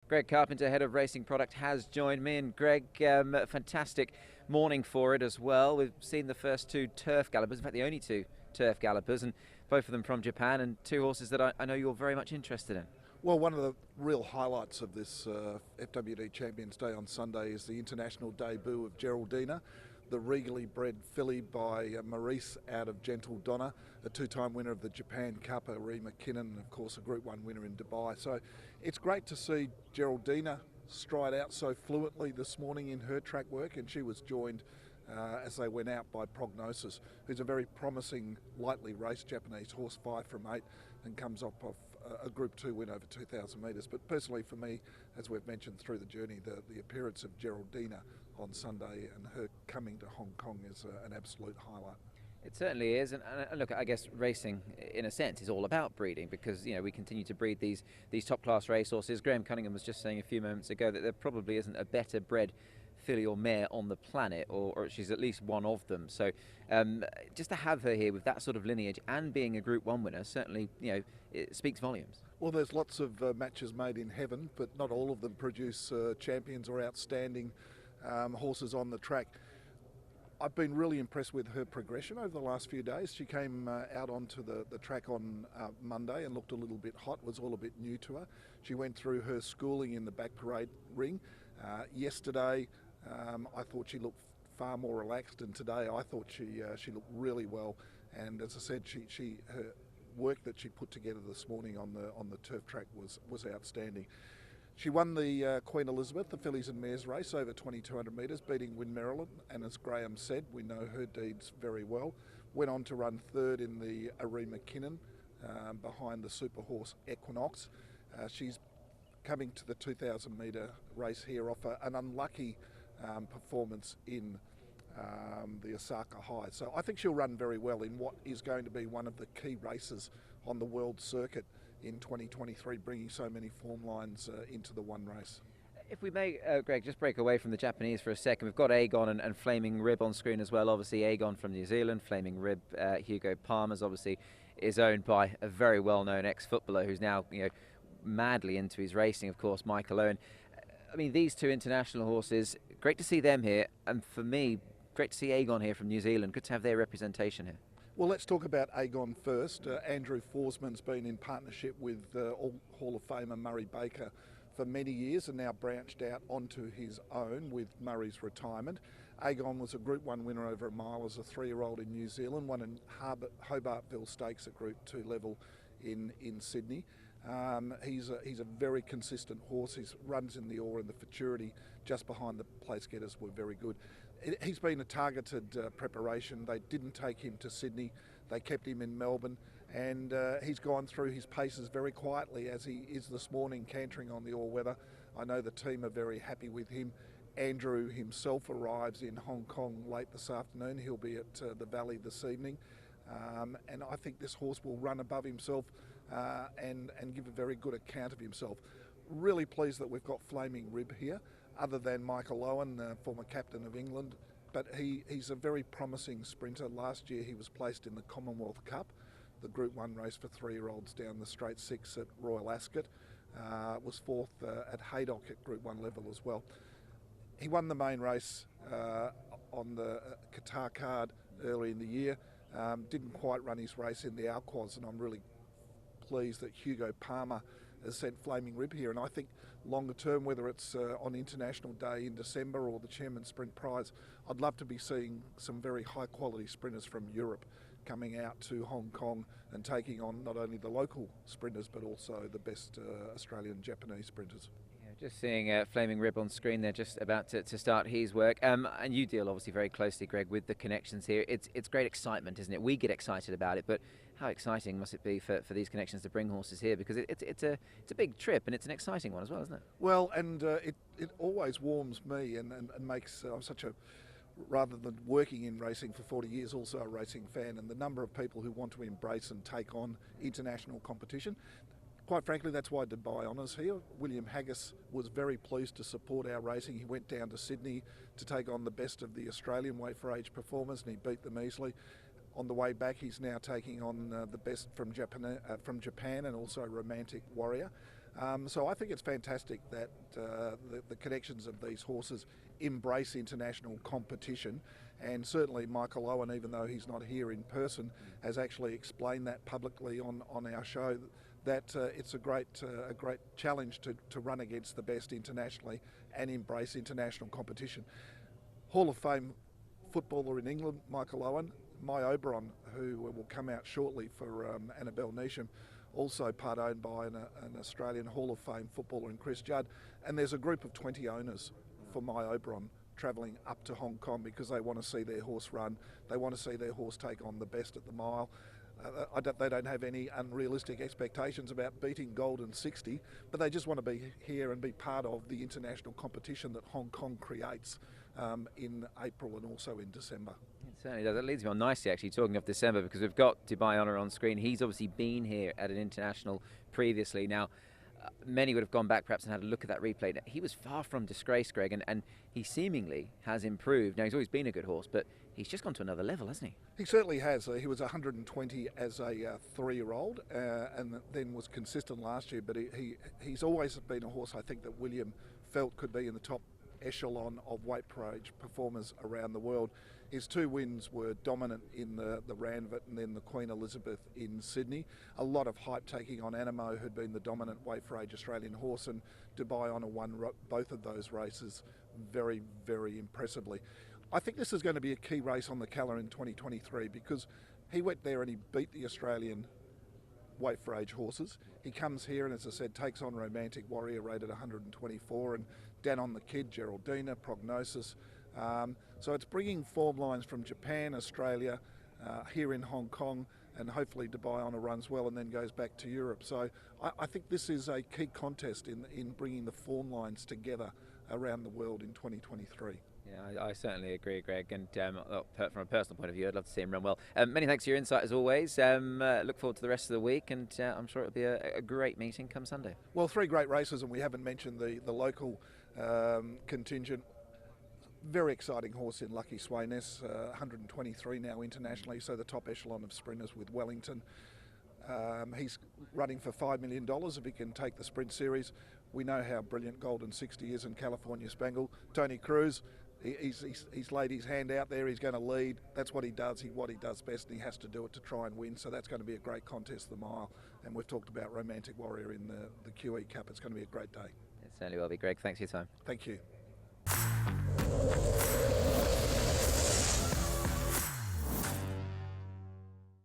Greg Carpenter, Head of Racing Product, has joined me. And Greg, fantastic morning for it as well. We've seen the first two turf gallopers, in fact the only two turf gallopers, and both of them from Japan, and two horses that I know you're very much interested in. Well, one of the real highlights of this FWD Champions Day on Sunday is the international debut of Geraldina, the regally bred filly by Maurice out of Gentle Donna, a two-time winner of the Japan Cup, Ree McKinnon, and of course a Group 1 winner in Dubai. So it's great to see Geraldina stride out so fluently this morning in her track work, and she was joined as they went out by Prognosis, who's a very promising lightly raced Japanese horse, 5 from 8, and comes off a Group 2 win over 2,000 metres. But personally for me, as we've mentioned through the journey, the appearance of Geraldina on Sunday and her coming to Hong Kong is an absolute highlight. It certainly is, and look, I guess racing, in a sense, is all about breeding, because we continue to breed these top-class racehorses. Graham Cunningham was just saying a few moments ago that there probably isn't a better bred filly or mare on the planet, or she's at least one of them. So just to have her here with that sort of lineage and being a Group 1 winner, certainly it speaks volumes. Well, there's lots of matches made in heaven, but not all of them produce champions or outstanding horses on the track. I've been really impressed with her progression over the last few days. She came out onto the track on Monday and looked a little bit hot, was all a bit new to her. She went through her schooling in the back parade ring. Yesterday, I thought she looked far more relaxed, and today I thought she looked really well. And as I said, her work that she put together this morning on the turf track was outstanding. She won the Queen Elizabeth, the fillies and mares race, over 2,200 metres, beating Win Maryland, and as Graham said, we know her deeds very well. Went on to run third in the Ree McKinnon, behind the super horse Equinox. She's coming to the 2,000 metre race here off an unlucky performance in the Osaka High. So I think she'll run very well in what is going to be one of the key races on the world circuit in 2023, bringing so many form lines into the one race. If we may, Greg, just break away from the Japanese for a second. We've got Aegon and Flaming Rib on screen as well. Obviously Aegon from New Zealand, Flaming Rib, Hugo Palmer's obviously is owned by a very well-known ex-footballer who's now madly into his racing, of course, Michael Owen. I mean, these two international horses, great to see them here, and for me, great to see Aegon here from New Zealand. Good to have their representation here. Well, let's talk about Aegon first. Andrew Forsman's been in partnership with Hall of Famer Murray Baker for many years and now branched out onto his own with Murray's retirement. Aegon was a Group 1 winner over a mile as a 3-year-old in New Zealand, won in Hobartville Stakes at Group 2 level in Sydney. He's a very consistent horse. He runs in the Ore and the Futurity just behind the place getters were very good. He's been a targeted preparation. They didn't take him to Sydney. They kept him in Melbourne, and he's gone through his paces very quietly, as he is this morning, cantering on the all-weather. I know the team are very happy with him. Andrew himself arrives in Hong Kong late this afternoon. He'll be at the Valley this evening, and I think this horse will run above himself and give a very good account of himself. Really pleased that we've got Flaming Rib here, other than Michael Owen, former captain of England, but he's a very promising sprinter. Last year he was placed in the Commonwealth Cup, the Group 1 race for 3-year-olds down the Straight 6 at Royal Ascot. Was fourth at Haydock at Group 1 level as well. He won the main race on the Qatar card early in the year, didn't quite run his race in the Alquoz, and I'm really pleased that Hugo Palmer has sent Flaming Rib here, and I think longer term, whether it's on International Day in December or the Chairman's Sprint Prize, I'd love to be seeing some very high quality sprinters from Europe coming out to Hong Kong and taking on not only the local sprinters but also the best Australian and Japanese sprinters. Just seeing Flaming Rib on screen, they're just about to start his work. And you deal obviously very closely, Greg, with the connections here. It's great excitement, isn't it? We get excited about it, but how exciting must it be for these connections to bring horses here? Because it's a big trip, and it's an exciting one as well, isn't it? Well, and it always warms me and makes I'm such a, rather than working in racing for 40 years, also a racing fan, and the number of people who want to embrace and take on international competition. Quite frankly, that's why Dubai Honours here. William Haggis was very pleased to support our racing. He went down to Sydney to take on the best of the Australian weight for age performers, and he beat them easily. On the way back, he's now taking on the best from Japan and also Romantic Warrior. So I think it's fantastic that the connections of these horses embrace international competition, and certainly Michael Owen, even though he's not here in person, has actually explained that publicly on our show, that it's a great challenge to run against the best internationally and embrace international competition. Hall of Fame footballer in England, Michael Owen, My Oberon, who will come out shortly for Annabelle Neesham, also part owned by an Australian Hall of Fame footballer in Chris Judd. And there's a group of 20 owners for My Oberon travelling up to Hong Kong because they want to see their horse run. They want to see their horse take on the best at the mile. They don't have any unrealistic expectations about beating Golden 60, but they just want to be here and be part of the international competition that Hong Kong creates in April and also in December. It certainly does. That leads me on nicely, actually, talking of December, because we've got Dubai Honour on screen. He's obviously been here at an international previously. Now, many would have gone back perhaps and had a look at that replay. He was far from disgraced, Greg, and he seemingly has improved. Now, he's always been a good horse, but he's just gone to another level, hasn't he? He certainly has. He was 120 as a 3-year-old and then was consistent last year, but he's always been a horse I think that William felt could be in the top echelon of weight per age performers around the world. His 2 wins were dominant in the Ranvet and then the Queen Elizabeth in Sydney. A lot of hype taking on Animo, who'd been the dominant weight for age Australian horse, and Dubai Honour won both of those races very, very impressively. I think this is going to be a key race on the calendar in 2023 because he went there and he beat the Australian weight for age horses. He comes here and, as I said, takes on Romantic Warrior rated 124 and Dan on the Kid, Geraldina, Prognosis. So it's bringing form lines from Japan, Australia, here in Hong Kong, and hopefully Dubai Honour runs well and then goes back to Europe. So I think this is a key contest in bringing the form lines together around the world in 2023. Yeah, I certainly agree, Greg, and from a personal point of view, I'd love to see him run well. Many thanks for your insight as always. Look forward to the rest of the week, and I'm sure it'll be a great meeting come Sunday. Well, 3 great races, and we haven't mentioned the local contingent. Very exciting horse in Lucky Swayness, 123 now internationally, so the top echelon of sprinters with Wellington. He's running for $5 million if he can take the sprint series. We know how brilliant Golden 60 is in California Spangle. Tony Cruz, he's laid his hand out there. He's going to lead. That's what he does. What he does best, and he has to do it to try and win. So that's going to be a great contest, the mile. And we've talked about Romantic Warrior in the QE Cup. It's going to be a great day. It certainly will be, Greg. Thanks for your time. Thank you.